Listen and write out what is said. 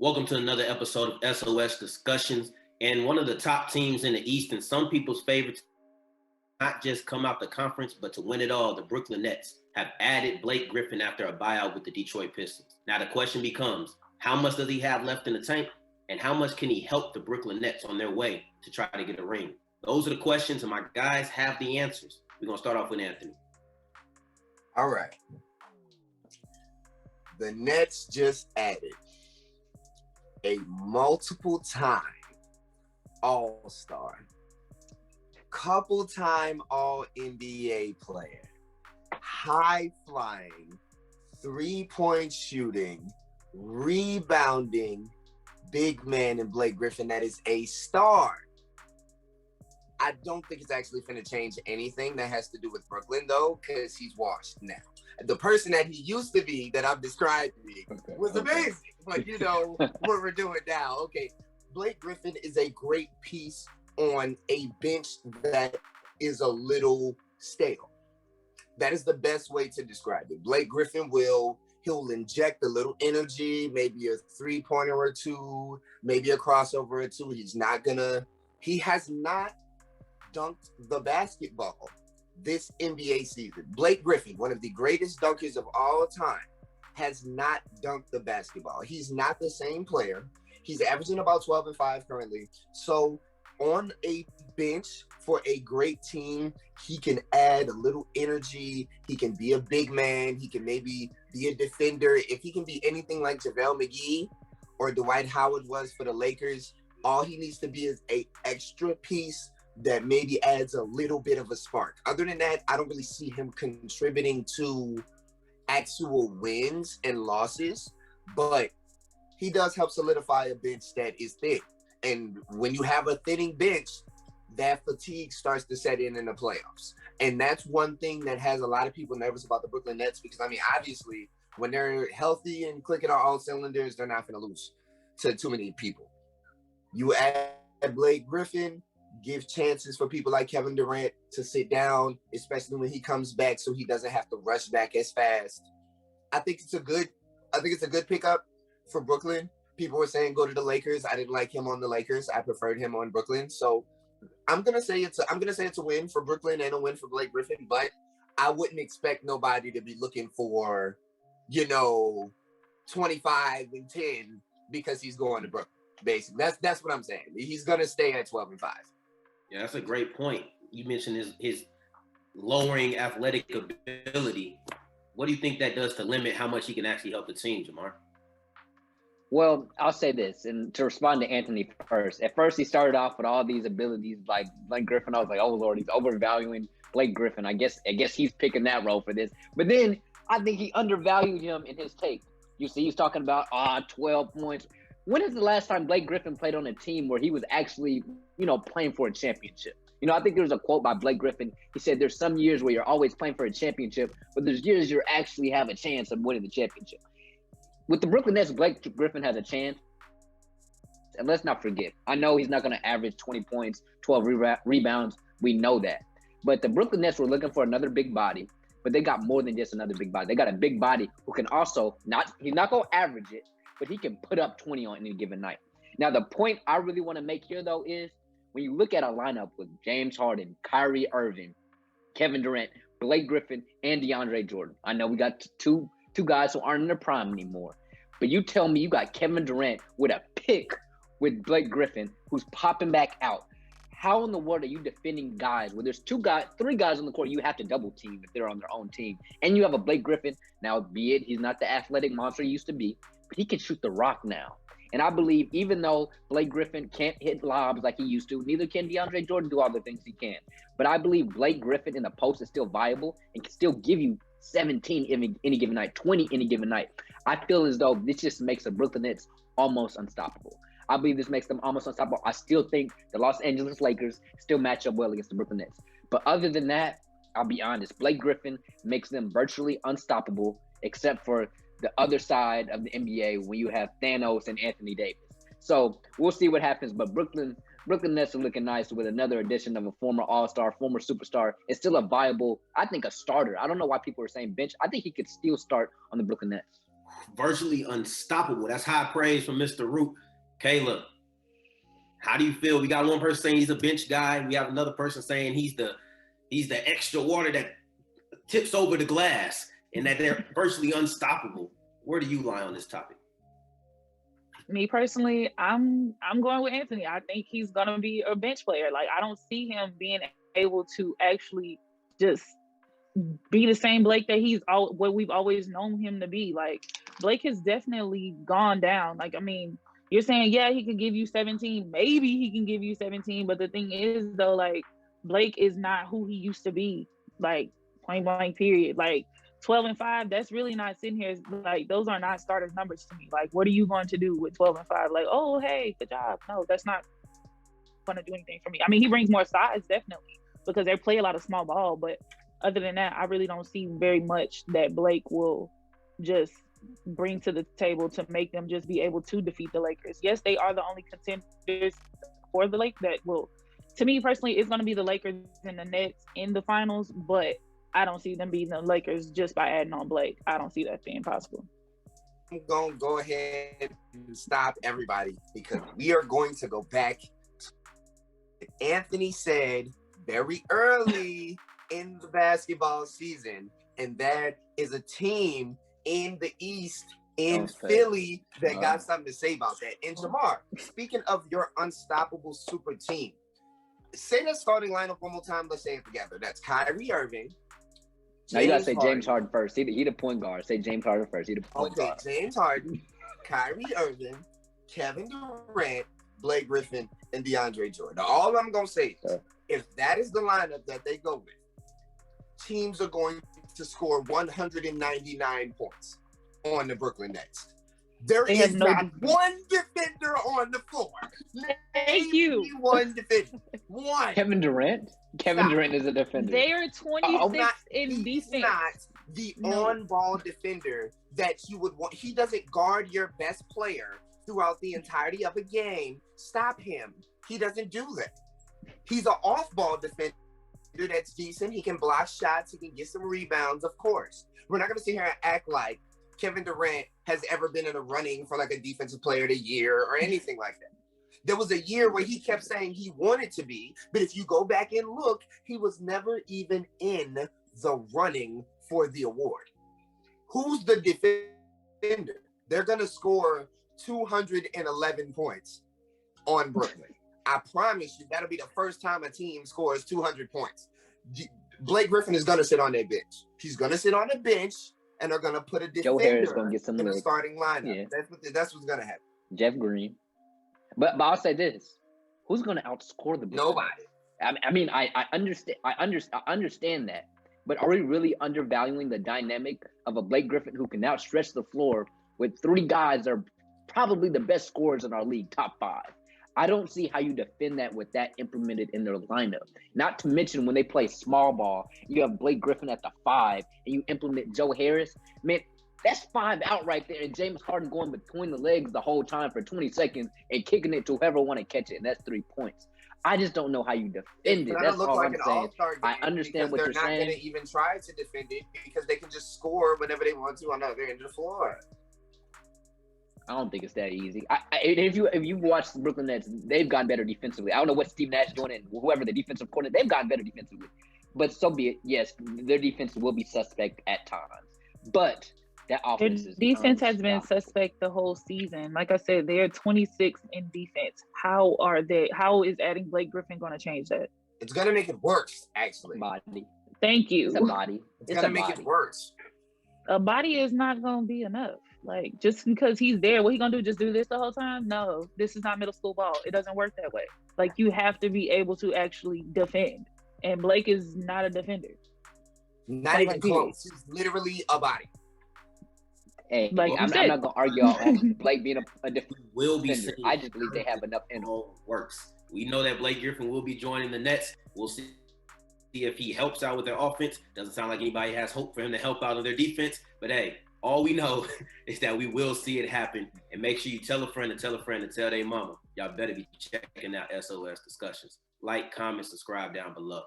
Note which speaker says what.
Speaker 1: Welcome to another episode of SOS Discussions. And one of the top teams in the East and some people's favorites, not just come out the conference, but to win it all, the Brooklyn Nets have added Blake Griffin after a buyout with the Detroit Pistons. Now the question becomes, how much does he have left in the tank? And how much can he help the Brooklyn Nets on their way to try to get a ring? Those are the questions, and my guys have the answers. We're going to start off with Anthony.
Speaker 2: All right. The Nets just added a multiple-time All-Star, couple-time All-NBA player, high-flying, three-point shooting, rebounding big man in Blake Griffin that is a star. I don't think it's actually going to change anything that has to do with Brooklyn, though, because he's washed now. The person that he used to be, that I've described was amazing. But you know what we're doing now. Okay, Blake Griffin is a great piece on a bench that is a little stale. That is the best way to describe it. Blake Griffin he'll inject a little energy, maybe a three-pointer or two, maybe a crossover or two. He has not dunked the basketball this NBA season. Blake Griffin, one of the greatest dunkers of all time, has not dunked the basketball. He's not the same player. He's averaging about 12 and 5 currently. So on a bench for a great team, he can add a little energy. He can be a big man. He can maybe be a defender. If he can be anything like JaVale McGee or Dwight Howard was for the Lakers, all he needs to be is an extra piece that maybe adds a little bit of a spark. Other than that, I don't really see him contributing to actual wins and losses, but he does help solidify a bench that is thin. And when you have a thinning bench, that fatigue starts to set in the playoffs. And that's one thing that has a lot of people nervous about the Brooklyn Nets, because, I mean, obviously, when they're healthy and clicking on all cylinders, they're not going to lose to too many people. You add Blake Griffin, give chances for people like Kevin Durant to sit down, especially when he comes back, so he doesn't have to rush back as fast. I think it's a good pickup for Brooklyn. People were saying go to the Lakers. I didn't like him on the Lakers. I preferred him on Brooklyn. So I'm gonna say it's a win for Brooklyn and a win for Blake Griffin, but I wouldn't expect nobody to be looking for, 25 and 10 because he's going to Brooklyn. Basically, that's what I'm saying. He's gonna stay at 12 and 5.
Speaker 1: Yeah, that's a great point. You mentioned his lowering athletic ability. What do you think that does to limit how much he can actually help the team, Jamar?
Speaker 3: Well, I'll say this, and to respond to Anthony first. At first, he started off with all these abilities like Blake Griffin. I was like, oh, Lord, he's overvaluing Blake Griffin. I guess he's picking that role for this. But then I think he undervalued him in his take. You see, he's talking about 12 points. When is the last time Blake Griffin played on a team where he was actually, playing for a championship? I think there was a quote by Blake Griffin. He said, there's some years where you're always playing for a championship, but there's years you actually have a chance of winning the championship. With the Brooklyn Nets, Blake Griffin has a chance. And let's not forget, I know he's not going to average 20 points, 12 rebounds. We know that. But the Brooklyn Nets were looking for another big body, but they got more than just another big body. They got a big body who can also, he's not going to average it, but he can put up 20 on any given night. Now, the point I really want to make here, though, is when you look at a lineup with James Harden, Kyrie Irving, Kevin Durant, Blake Griffin, and DeAndre Jordan. I know we got two guys who aren't in their prime anymore. But you tell me you got Kevin Durant with a pick with Blake Griffin who's popping back out. How in the world are you defending guys where there's three guys on the court you have to double team if they're on their own team? And you have a Blake Griffin, now be it he's not the athletic monster he used to be, but he can shoot the rock now. And I believe even though Blake Griffin can't hit lobs like he used to, neither can DeAndre Jordan do all the things he can. But I believe Blake Griffin in the post is still viable and can still give you 17 any given night, 20 any given night. I feel as though this just makes the Brooklyn Nets almost unstoppable. I believe this makes them almost unstoppable. I still think the Los Angeles Lakers still match up well against the Brooklyn Nets. But other than that, I'll be honest, Blake Griffin makes them virtually unstoppable, except for the other side of the NBA when you have Thanos and Anthony Davis. So we'll see what happens. But Brooklyn Nets are looking nice with another addition of a former All-Star, former superstar. It's still a viable, I think, a starter. I don't know why people are saying bench. I think he could still start on the Brooklyn Nets.
Speaker 1: virtually unstoppable. That's high praise from Mr. Root. Caleb, how do you feel? We got one person saying he's a bench guy. We have another person saying he's the extra water that tips over the glass and that they're virtually unstoppable. Where do you lie on this topic?
Speaker 4: Me personally, I'm going with Anthony. I think he's gonna be a bench player. Like, I don't see him being able to actually just be the same Blake that what we've always known him to be. Like, Blake has definitely gone down. Like, I mean, you're saying, yeah, he can give you 17. Maybe he can give you 17. But the thing is, though, like, Blake is not who he used to be. Like, point blank, period. Like, 12 and 5, that's really not sitting here. Like, those are not starters numbers to me. Like, what are you going to do with 12 and 5? Like, oh, hey, good job. No, that's not going to do anything for me. I mean, he brings more size, definitely, because they play a lot of small ball. But other than that, I really don't see very much that Blake will just bring to the table to make them just be able to defeat the Lakers. Yes, they are the only contenders for the Lakers that will. To me personally, it's going to be the Lakers and the Nets in the finals, but I don't see them beating the Lakers just by adding on Blake. I don't see that being possible.
Speaker 2: I'm going to go ahead and stop everybody because we are going to go back. Anthony said very early in the basketball season, and that is a team in the East in Philly that got something to say about that. And Jamar, speaking of your unstoppable super team, say that starting lineup one more time. Let's say it together. That's Kyrie Irving.
Speaker 3: Now you gotta say James Harden first. He the point guard. Say James Harden first. He the point guard.
Speaker 2: James Harden, Kyrie Irving, Kevin Durant, Blake Griffin, and DeAndre Jordan. Now, all I'm gonna say is, if that is the lineup that they go with, teams are going to score 199 points on the Brooklyn Nets. There is not one defender on the floor.
Speaker 4: Thank you.
Speaker 2: One defender. One.
Speaker 3: Kevin Durant? Kevin Durant is a defender.
Speaker 4: They are 26 in defense.
Speaker 2: He's not the on-ball defender that you would want. He doesn't guard your best player throughout the entirety of a game. Stop him. He doesn't do that. He's an off-ball defender that's decent. He can block shots. He can get some rebounds, of course. We're not going to sit here and act like Kevin Durant has ever been in a running for like a defensive player of the year or anything like that. There was a year where he kept saying he wanted to be, but if you go back and look, he was never even in the running for the award. Who's the defender? They're going to score 211 points on Brooklyn. I promise you, that'll be the first time a team scores 200 points. Blake Griffin is going to sit on their bench. He's going to sit on the bench, and they're going to put a defender
Speaker 3: Joe Harris gonna get some
Speaker 2: in the starting lineup.
Speaker 3: Yeah.
Speaker 2: That's what's going to happen.
Speaker 3: Jeff Green. But I'll say this: who's going to outscore the Brooklyn
Speaker 2: Nobody.
Speaker 3: I mean, I understand that, but are we really undervaluing the dynamic of a Blake Griffin who can now stretch the floor with three guys that are probably the best scorers in our league, top 5? I don't see how you defend that with that implemented in their lineup. Not to mention when they play small ball, you have Blake Griffin at the 5 and you implement Joe Harris. Man, that's 5 out right there, and James Harden going between the legs the whole time for 20 seconds and kicking it to whoever want to catch it, and that's 3 points. I just don't know how you defend it. That's all I'm saying. I understand what you're saying.
Speaker 2: They're not going to even try to defend it because they can just score whenever they want to on the other end of the floor.
Speaker 3: I don't think it's that easy. If you watch the Brooklyn Nets, they've gotten better defensively. I don't know what Steve Nash is doing and whoever the defensive coordinator, they've gotten better defensively. But so be it. Yes, their defense will be suspect at times. But that offense
Speaker 4: defense has been suspect the whole season. Like I said, they're 26 in defense. How is adding Blake Griffin going to change that?
Speaker 2: It's going to make it worse, actually.
Speaker 3: Body.
Speaker 4: Thank you.
Speaker 3: It's a body.
Speaker 2: It's going to make it worse.
Speaker 4: A body is not going to be enough. Like, just because he's there, what he going to do? Just do this the whole time? No, this is not middle school ball. It doesn't work that way. Like, you have to be able to actually defend. And Blake is not a defender.
Speaker 2: Not even close. He's literally a body.
Speaker 3: Hey, like I'm not gonna argue on Blake being a defender.
Speaker 1: Will be.
Speaker 3: I just believe they have enough in
Speaker 1: works. We know that Blake Griffin will be joining the Nets. We'll see if he helps out with their offense. Doesn't sound like anybody has hope for him to help out on their defense. But hey, all we know is that we will see it happen. And make sure you tell a friend and tell a friend and tell their mama. Y'all better be checking out SOS Discussions. Like, comment, subscribe down below.